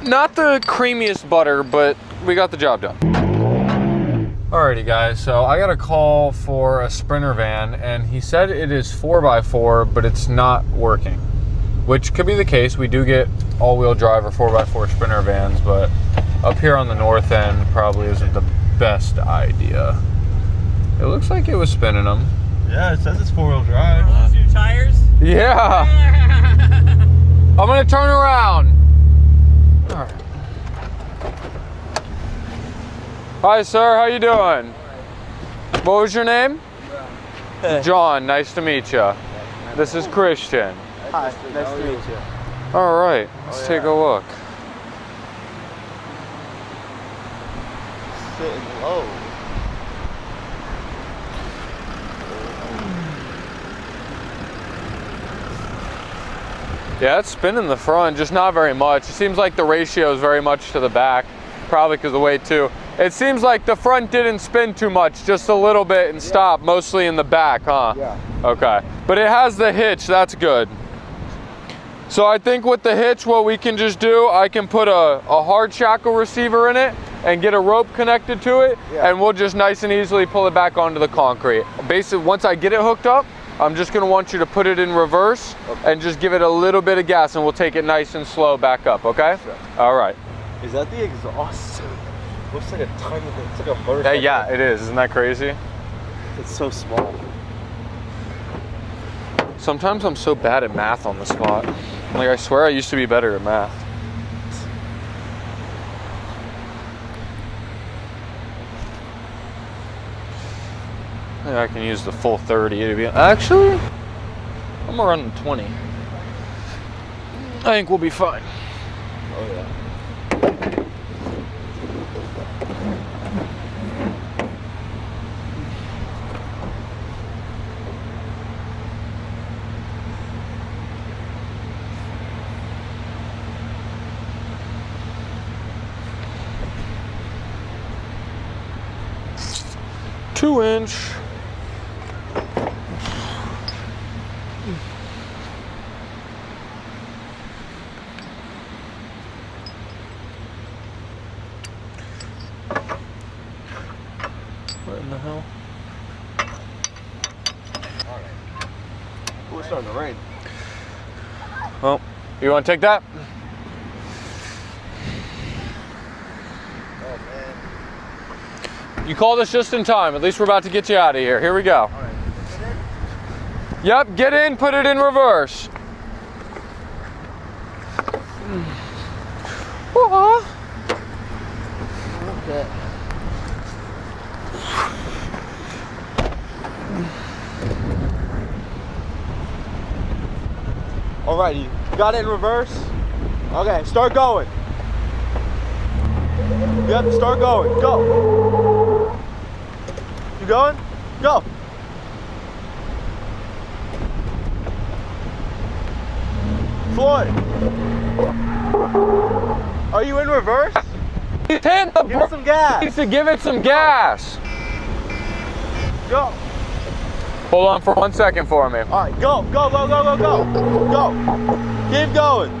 not the creamiest butter, but we got the job done. Alrighty guys, so I got a call for a Sprinter van and he said it is 4x4, but it's not working. Which could be the case. We do get all-wheel drive or 4x4 Sprinter vans, but up here on the north end probably isn't the best idea. It looks like it was spinning them. Yeah, it says it's 4-wheel drive. Those new tires? Yeah. I'm gonna turn around. All right. Hi sir, how you doing? What was your name? John, nice to meet you. This is Christian. Hi, nice to meet you. All right, let's take a look. Sitting low. Yeah, it's spinning the front, just not very much. It seems like the ratio is very much to the back, probably because of the weight too. It seems like the front didn't spin too much, just a little bit and stop, mostly in the back, huh? Yeah. Okay, but it has the hitch, that's good. So I think with the hitch, what we can just do, I can put a hard shackle receiver in it and get a rope connected to it, and we'll just nice and easily pull it back onto the concrete. Basically, once I get it hooked up, I'm just gonna want you to put it in reverse and just give it a little bit of gas and we'll take it nice and slow back up, okay? Sure. All right. Is that the exhaust? Looks like a tiny thing. It's like a motorcycle. Yeah, it is. Isn't that crazy? It's so small. Sometimes I'm so bad at math on the spot. Like, I swear I used to be better at math. Yeah, I can use the full 30 to be. Actually, I'm gonna run the 20. I think we'll be fine. Oh yeah. Two-inch. What in the hell? Alright. We're starting to rain. Well, you want to take that? Oh man. You called us just in time. At least we're about to get you out of here. Here we go. Alright. Yep, get in, put it in reverse. Okay. Alright, you got it in reverse? Okay, start going. You have to start going. Go. You going? Go. Floyd. Are you in reverse? Give it some gas. Needs to give it some gas. Go. Hold on for 1 second for me. Alright, go, go, go, go, go, go. Go. Keep going.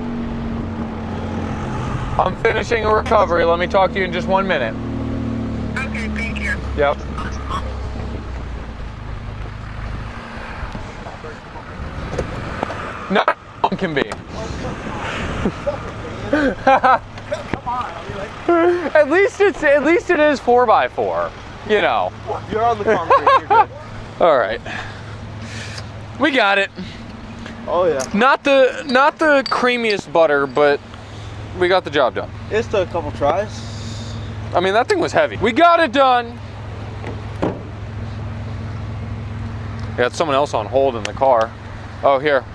I'm finishing a recovery. Let me talk to you in just 1 minute. Okay, thank you. Yep. No one can be. At least it is 4x4. You know. You're on the concrete. You're good. All right. We got it. Oh yeah. Not the creamiest butter, but we got the job done. It's took a couple tries. I mean, that thing was heavy. We got it done. We got someone else on hold in the car. Oh, here.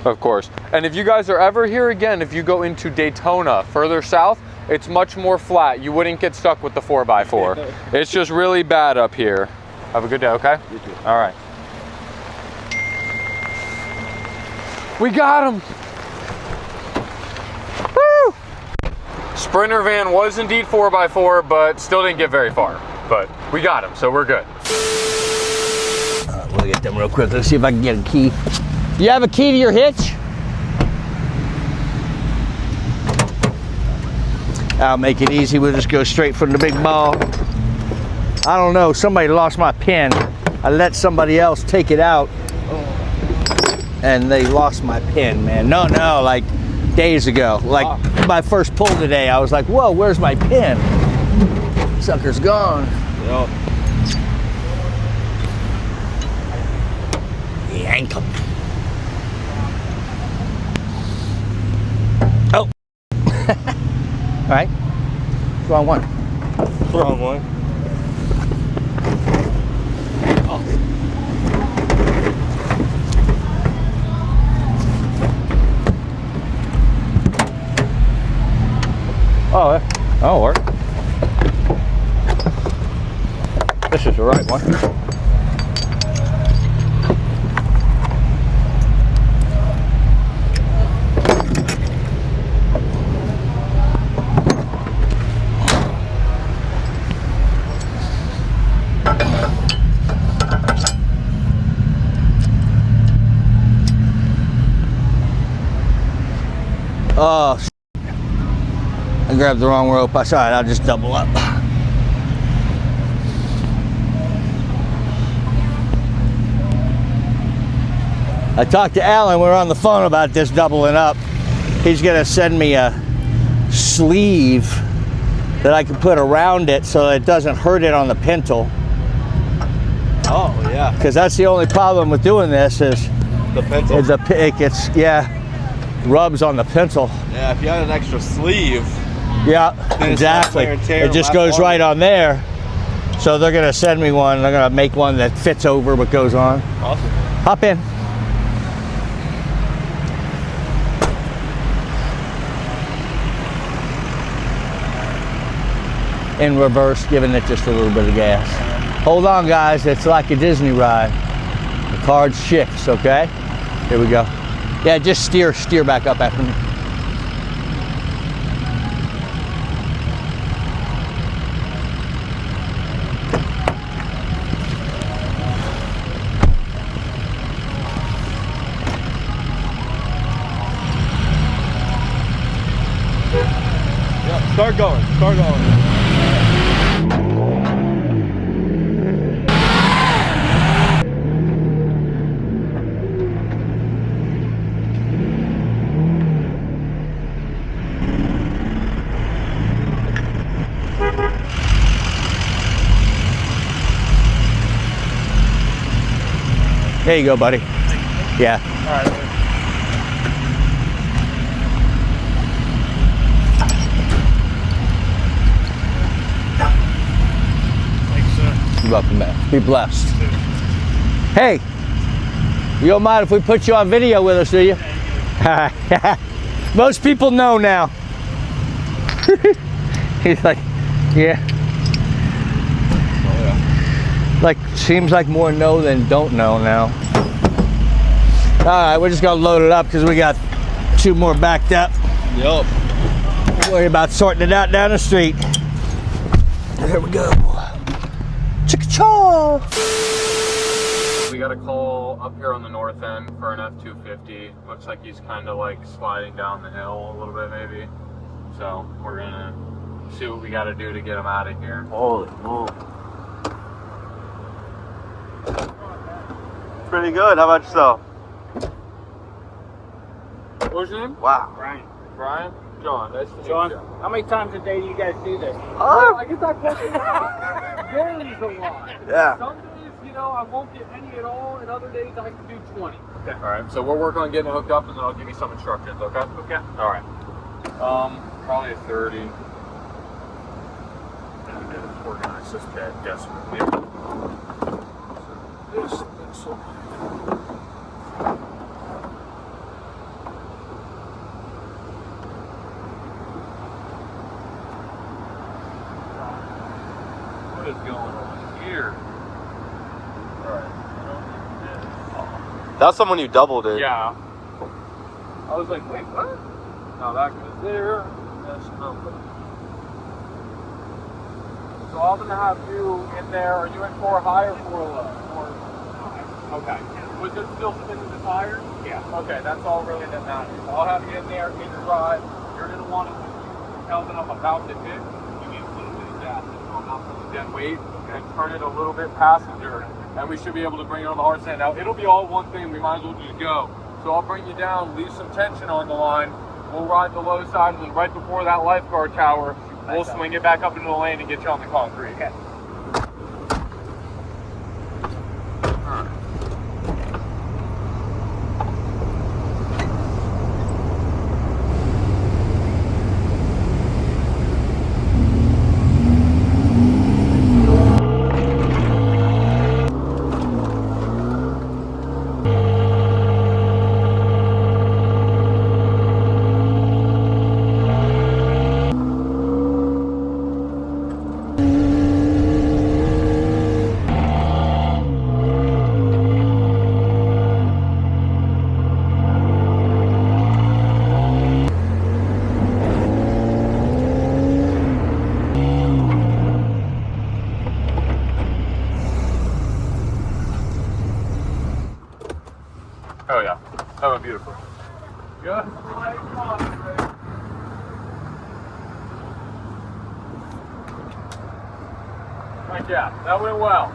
Of course. And if you guys are ever here again, if you go into Daytona further south, it's much more flat. You wouldn't get stuck with the 4x4. It's just really bad up here. Have a good day, okay? You too. All right. We got him. Woo! Sprinter van was indeed 4x4, but still didn't get very far. But we got him, so we're good. We'll get them real quick. Let's see if I can get a key. Do you have a key to your hitch? I'll make it easy. We'll just go straight from the big ball. I don't know. Somebody lost my pin. I let somebody else take it out, and they lost my pin, man. No, like days ago. Like my first pull today, I was like, whoa, where's my pin? Sucker's gone. Yep. Yank him. Oh. All right. Wrong one. Wrong one. Oh, that'll work. This is the right one. Oh, I grabbed the wrong rope. That's all right, I'll just double up. I talked to Alan, we were on the phone about this doubling up. He's gonna send me a sleeve that I can put around it so that it doesn't hurt it on the pintle. Oh, yeah. Because that's the only problem with doing this is The pencil. it gets, rubs on the pintle. Yeah, if you had an extra sleeve. Yeah, Then it's exactly. not tear and tear It just last goes longer. right on there. So they're gonna send me one. They're gonna make one that fits over but goes on. Awesome. Hop in. In reverse, giving it just a little bit of gas. Hold on, guys. It's like a Disney ride. The card shifts, okay? Here we go. Yeah, just steer back up after me. Yeah, start going. Start going. There you go, buddy. Yeah. All right. You're welcome, man. Be blessed. Hey, you don't mind if we put you on video with us, do you? Most people know now. He's like, yeah. Like, seems like more know than don't know now. All right, we're just gonna load it up because we got 2 more backed up. Yup. Worry about sorting it out down the street. There we go. Chicka-chaw! We got a call up here on the north end for an F-250. Looks like he's kind of like sliding down the hill a little bit maybe. So we're gonna see what we got to do to get him out of here. Holy moly. Pretty good. How about yourself? What was your name? Wow. Brian? John. Nice to meet John, you. how many times a day do you guys do this? I get that question a lot. Varies a lot. Yeah. Some days, you know, I won't get any at all, and other days I can do 20. Okay. All right. So we're working on getting it hooked up, and then I'll give you some instructions. Okay. Okay. All right. Probably a 30. We gotta organize this pad desperately. This. What is going on here? Alright, That's someone you doubled it. yeah. I was like, wait, what? No, that goes there. That's number. So I'm gonna have you in there. Are you in 4 high or 4 low? Okay. Was it still spinning the tires? Yeah. Okay, that's all really that matters. So I'll have you in there in your drive. You're gonna want to tell that I'm about to hit. You need a little bit of gas. So I'm not putting dead weight and turn it a little bit passenger, and we should be able to bring it on the hard stand. Now it'll be all one thing. We might as well just go. So I'll bring you down, leave some tension on the line. We'll ride the low side, and then right before that lifeguard tower, we'll swing it back up into the lane and get you on the concrete. Okay. Oh yeah, that went beautiful. Good. Right, yeah, that went well.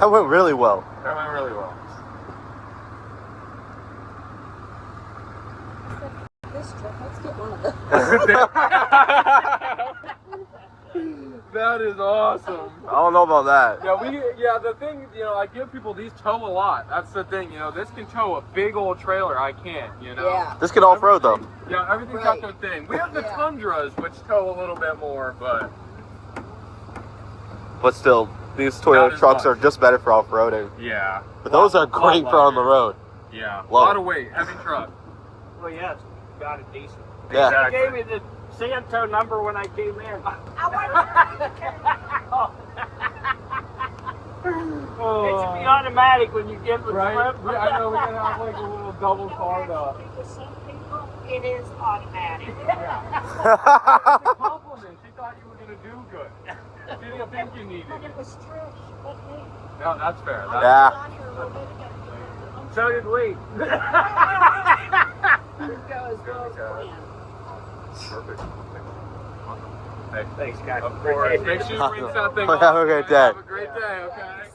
That went really well. That went really well. This trip, let's get one of those. That is awesome. I don't know about that. Yeah, the thing, I give people these tow a lot. That's the thing, this can tow a big old trailer. I can't, Yeah. This can off-road though. Yeah, everything's got their thing. We have the Tundras, which tow a little bit more, but still, these Not Toyota as trucks much. are just better for off-roading. yeah. But those are great for on the road. Yeah, a Low. lot of weight, heavy truck. Well, yeah, it's got it decent. Yeah. They gave me the Santo number when I came in. It should be automatic when you get the Right? slip. I know, we're gonna have like a little double card up. For some people, it is automatic. Compliment. She thought you were gonna do good. She didn't think you needed But it. it was true. But me. No, that's fair. That's Yeah. Got here a little bit ago. So did we. Go as well as planned. perfect. Hey, thanks, guys. Of course. Make sure you rinse that thing off. Have a great day. Have a great day, okay?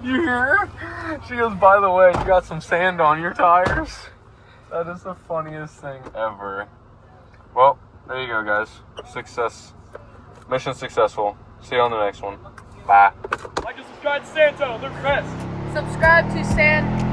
You hear her? She goes, by the way, you got some sand on your tires? That is the funniest thing ever. Well, there you go, guys. Success. Mission successful. See you on the next one. Bye. Like and subscribe to Santo. They're the best. Subscribe to Stan